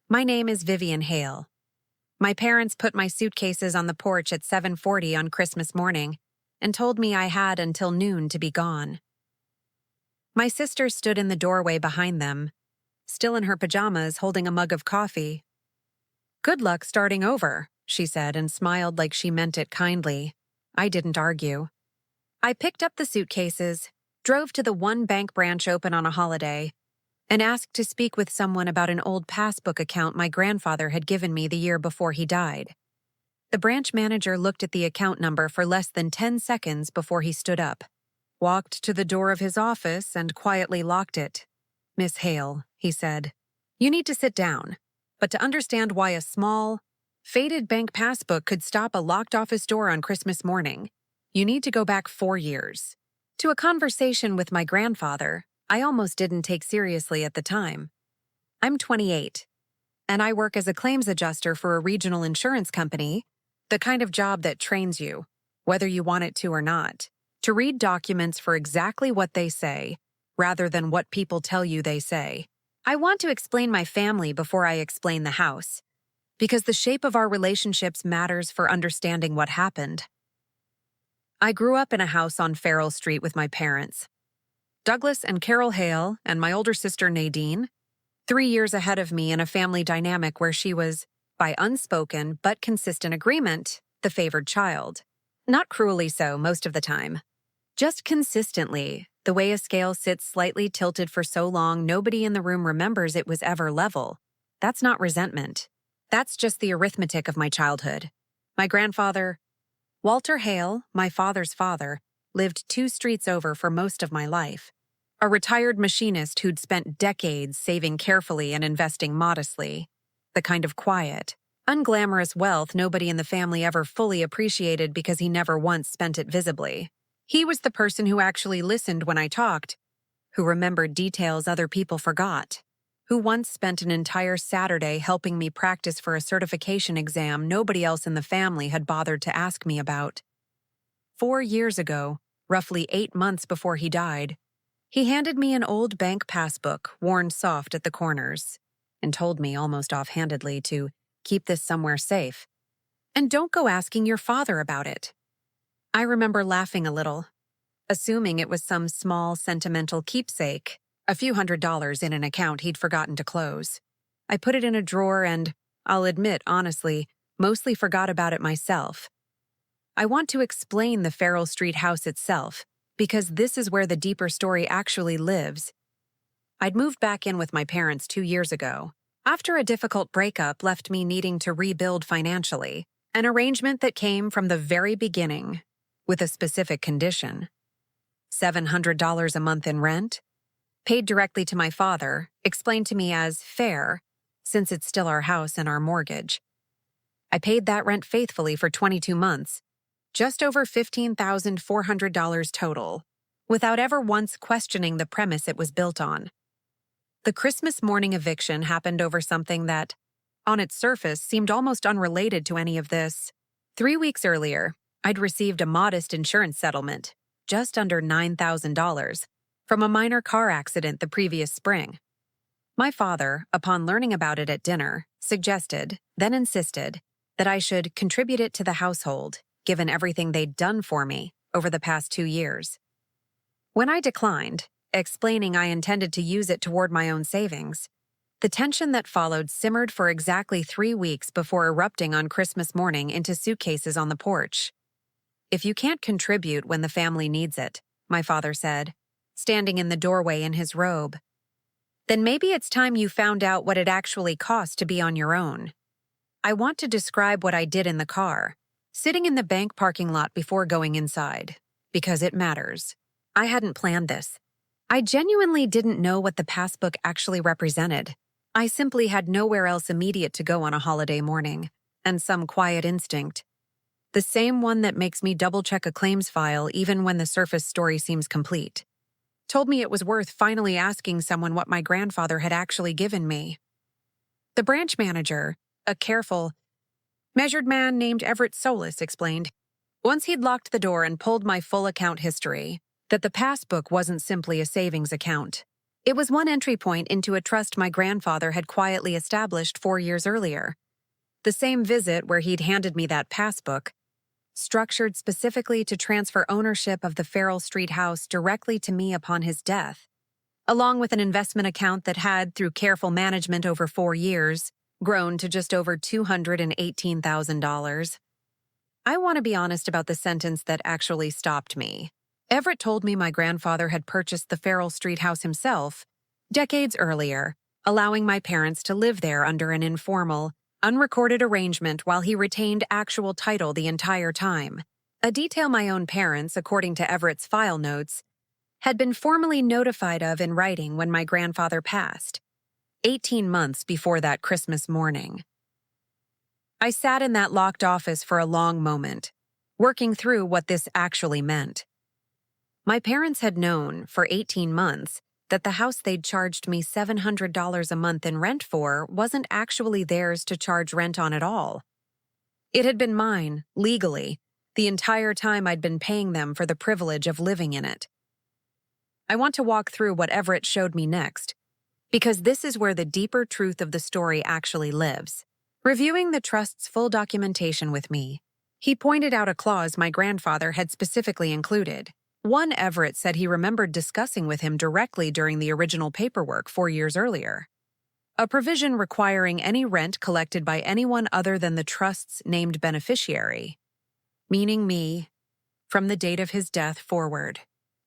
My name is Vivian Hale. My parents put my suitcases on the porch at 7:40 on Christmas morning and told me I had until noon to be gone. My sister stood in the doorway behind them, still in her pajamas, holding a mug of coffee. "Good luck starting over," she said, and smiled like she meant it kindly. I didn't argue. I picked up the suitcases, drove to the one bank branch open on a holiday, and asked to speak with someone about an old Passbook account my grandfather had given me the year before he died. The branch manager looked at the account number for less than 10 seconds before he stood up, walked to the door of his office, and quietly locked it. "Miss Hale," he said, "you need to sit down. But to understand why a small, faded bank passbook could stop a locked office door on Christmas morning, you need to go back 4 years. To a conversation with my grandfather I almost didn't take seriously at the time. I'm 28, and I work as a claims adjuster for a regional insurance company, the kind of job that trains you, whether you want it to or not, to read documents for exactly what they say, rather than what people tell you they say. I want to explain my family before I explain the house, because the shape of our relationships matters for understanding what happened. I grew up in a house on Farrell Street with my parents, Douglas and Carol Hale, and my older sister Nadine, 3 years ahead of me in a family dynamic where she was, by unspoken but consistent agreement, the favored child. Not cruelly so most of the time. Just consistently, the way a scale sits slightly tilted for so long nobody in the room remembers it was ever level. That's not resentment. That's just the arithmetic of my childhood. My grandfather, Walter Hale, my father's father, lived 2 streets over for most of my life. A retired machinist who'd spent decades saving carefully and investing modestly. The kind of quiet, unglamorous wealth nobody in the family ever fully appreciated because he never once spent it visibly. He was the person who actually listened when I talked, who remembered details other people forgot, who once spent an entire Saturday helping me practice for a certification exam nobody else in the family had bothered to ask me about. 4 years ago, roughly 8 months before he died, he handed me an old bank passbook worn soft at the corners and told me almost offhandedly to keep this somewhere safe. And don't go asking your father about it. I remember laughing a little, assuming it was some small sentimental keepsake, a few $100s in an account he'd forgotten to close. I put it in a drawer and, I'll admit honestly, mostly forgot about it myself. I want to explain the Farrell Street house itself, because this is where the deeper story actually lives. I'd moved back in with my parents 2 years ago, after a difficult breakup left me needing to rebuild financially, an arrangement that came from the very beginning, with a specific condition. $700 a month in rent, paid directly to my father, explained to me as fair, since it's still our house and our mortgage. I paid that rent faithfully for 22 months, just over $15,400 total, without ever once questioning the premise it was built on. The Christmas morning eviction happened over something that, on its surface, seemed almost unrelated to any of this. 3 weeks earlier, I'd received a modest insurance settlement, just under $9,000, from a minor car accident the previous spring. My father, upon learning about it at dinner, suggested, then insisted, that I should contribute it to the household, given everything they'd done for me over the past 2 years. When I declined, explaining I intended to use it toward my own savings, the tension that followed simmered for exactly 3 weeks before erupting on Christmas morning into suitcases on the porch. "If you can't contribute when the family needs it," my father said, standing in the doorway in his robe, "then maybe it's time you found out what it actually costs to be on your own." I want to describe what I did in the car, sitting in the bank parking lot before going inside, because it matters. I hadn't planned this. I genuinely didn't know what the passbook actually represented. I simply had nowhere else immediate to go on a holiday morning, and some quiet instinct. The same one that makes me double-check a claims file even when the surface story seems complete. Told me it was worth finally asking someone what my grandfather had actually given me. The branch manager, a careful, measured man named Everett Solis, explained, once he'd locked the door and pulled my full account history, that the passbook wasn't simply a savings account. It was one entry point into a trust my grandfather had quietly established 4 years earlier. The same visit where he'd handed me that passbook, structured specifically to transfer ownership of the Farrell Street house directly to me upon his death, along with an investment account that had, through careful management over 4 years, grown to just over $218,000. I want to be honest about the sentence that actually stopped me. Everett told me my grandfather had purchased the Farrell Street house himself decades earlier, allowing my parents to live there under an informal, unrecorded arrangement while he retained actual title the entire time. A detail my own parents, according to Everett's file notes, had been formally notified of in writing when my grandfather passed, 18 months before that Christmas morning. I sat in that locked office for a long moment, working through what this actually meant. My parents had known, for 18 months, that the house they'd charged me $700 a month in rent for wasn't actually theirs to charge rent on at all. It had been mine, legally, the entire time I'd been paying them for the privilege of living in it. I want to walk through what Everett showed me next, because this is where the deeper truth of the story actually lives. Reviewing the trust's full documentation with me, he pointed out a clause my grandfather had specifically included. One Everett said he remembered discussing with him directly during the original paperwork 4 years earlier. A provision requiring any rent collected by anyone other than the trust's named beneficiary, meaning me, from the date of his death forward,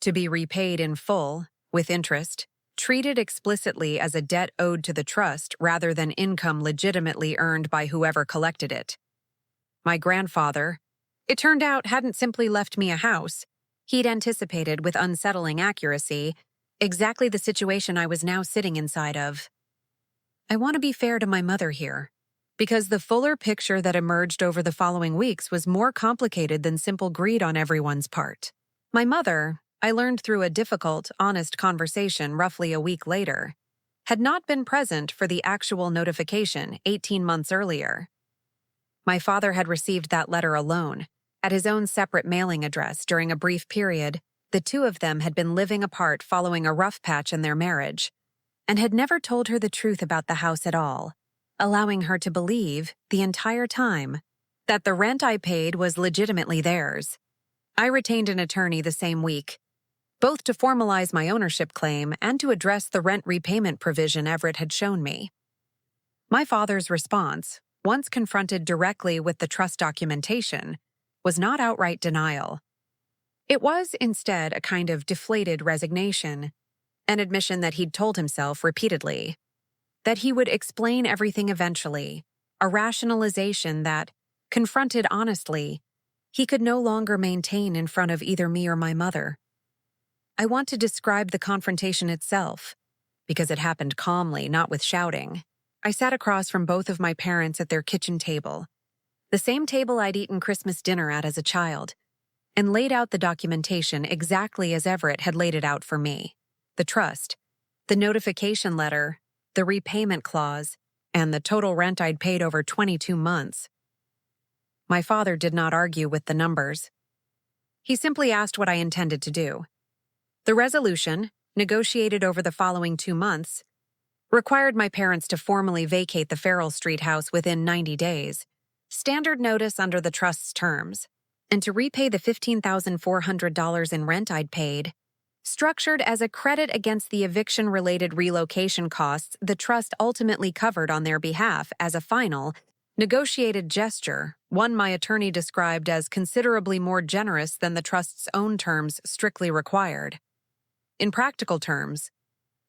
to be repaid in full, with interest, treated explicitly as a debt owed to the trust rather than income legitimately earned by whoever collected it. My grandfather, it turned out, hadn't simply left me a house. He'd anticipated with unsettling accuracy exactly the situation I was now sitting inside of. I want to be fair to my mother here, because the fuller picture that emerged over the following weeks was more complicated than simple greed on everyone's part. My mother, I learned through a difficult, honest conversation roughly a week later, had not been present for the actual notification 18 months earlier. My father had received that letter alone, at his own separate mailing address during a brief period. The two of them had been living apart following a rough patch in their marriage, and had never told her the truth about the house at all, allowing her to believe, the entire time, that the rent I paid was legitimately theirs. I retained an attorney the same week, both to formalize my ownership claim and to address the rent repayment provision Everett had shown me. My father's response, once confronted directly with the trust documentation, was not outright denial. It was, instead, a kind of deflated resignation, an admission that he'd told himself repeatedly, that he would explain everything eventually, a rationalization that, confronted honestly, he could no longer maintain in front of either me or my mother. I want to describe the confrontation itself, because it happened calmly, not with shouting. I sat across from both of my parents at their kitchen table, the same table I'd eaten Christmas dinner at as a child, and laid out the documentation exactly as Everett had laid it out for me. The trust, the notification letter, the repayment clause, and the total rent I'd paid over 22 months. My father did not argue with the numbers. He simply asked what I intended to do. The resolution, negotiated over the following 2 months, required my parents to formally vacate the Farrell Street house within 90 days, standard notice under the trust's terms, and to repay the $15,400 in rent I'd paid, structured as a credit against the eviction-related relocation costs the trust ultimately covered on their behalf as a final, negotiated gesture, one my attorney described as considerably more generous than the trust's own terms strictly required. In practical terms,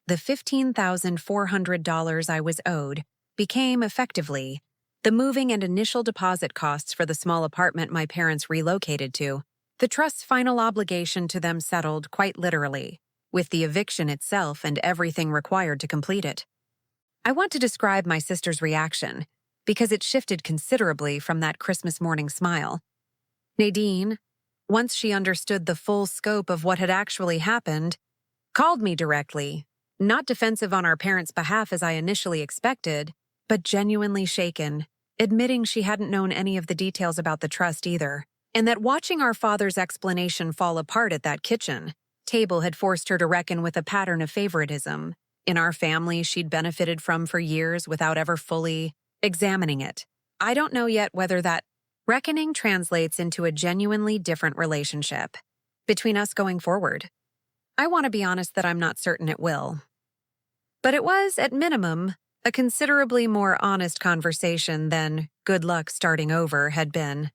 the $15,400 I was owed became, effectively, the moving and initial deposit costs for the small apartment my parents relocated to, the trust's final obligation to them settled quite literally, with the eviction itself and everything required to complete it. I want to describe my sister's reaction, because it shifted considerably from that Christmas morning smile. Nadine, once she understood the full scope of what had actually happened, called me directly, not defensive on our parents' behalf as I initially expected, but genuinely shaken, admitting she hadn't known any of the details about the trust either, and that watching our father's explanation fall apart at that kitchen, table had forced her to reckon with a pattern of favoritism in our family she'd benefited from for years without ever fully examining it. I don't know yet whether that reckoning translates into a genuinely different relationship between us going forward. I want to be honest that I'm not certain it will. But it was, at minimum, a considerably more honest conversation than good luck starting over had been.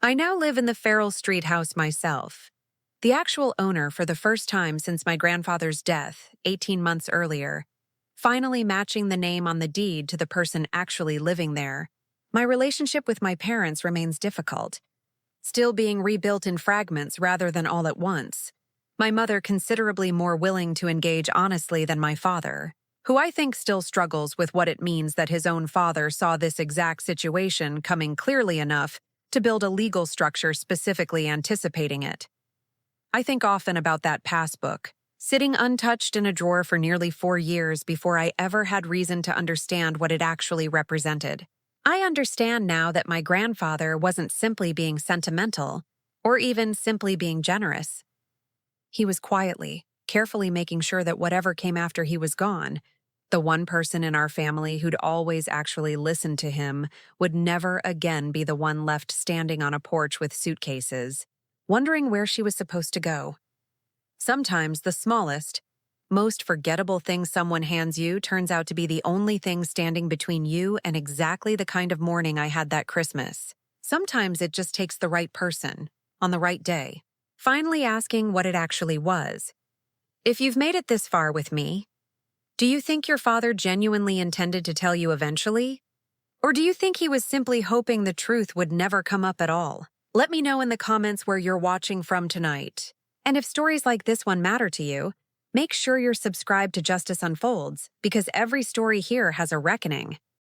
I now live in the Farrell Street house myself, the actual owner for the first time since my grandfather's death 18 months earlier, finally matching the name on the deed to the person actually living there. My relationship with my parents remains difficult, still being rebuilt in fragments rather than all at once. My mother considerably more willing to engage honestly than my father, who I think still struggles with what it means that his own father saw this exact situation coming clearly enough to build a legal structure specifically anticipating it. I think often about that passbook, sitting untouched in a drawer for nearly 4 years before I ever had reason to understand what it actually represented. I understand now that my grandfather wasn't simply being sentimental, or even simply being generous. He was quietly, carefully making sure that whatever came after he was gone, the one person in our family who'd always actually listened to him, would never again be the one left standing on a porch with suitcases, wondering where she was supposed to go. Sometimes the smallest, most forgettable thing someone hands you turns out to be the only thing standing between you and exactly the kind of morning I had that Christmas. Sometimes it just takes the right person, on the right day, finally asking what it actually was. If you've made it this far with me, do you think your father genuinely intended to tell you eventually? Or do you think he was simply hoping the truth would never come up at all? Let me know in the comments where you're watching from tonight. And if stories like this one matter to you, make sure you're subscribed to Justice Unfolds, because every story here has a reckoning.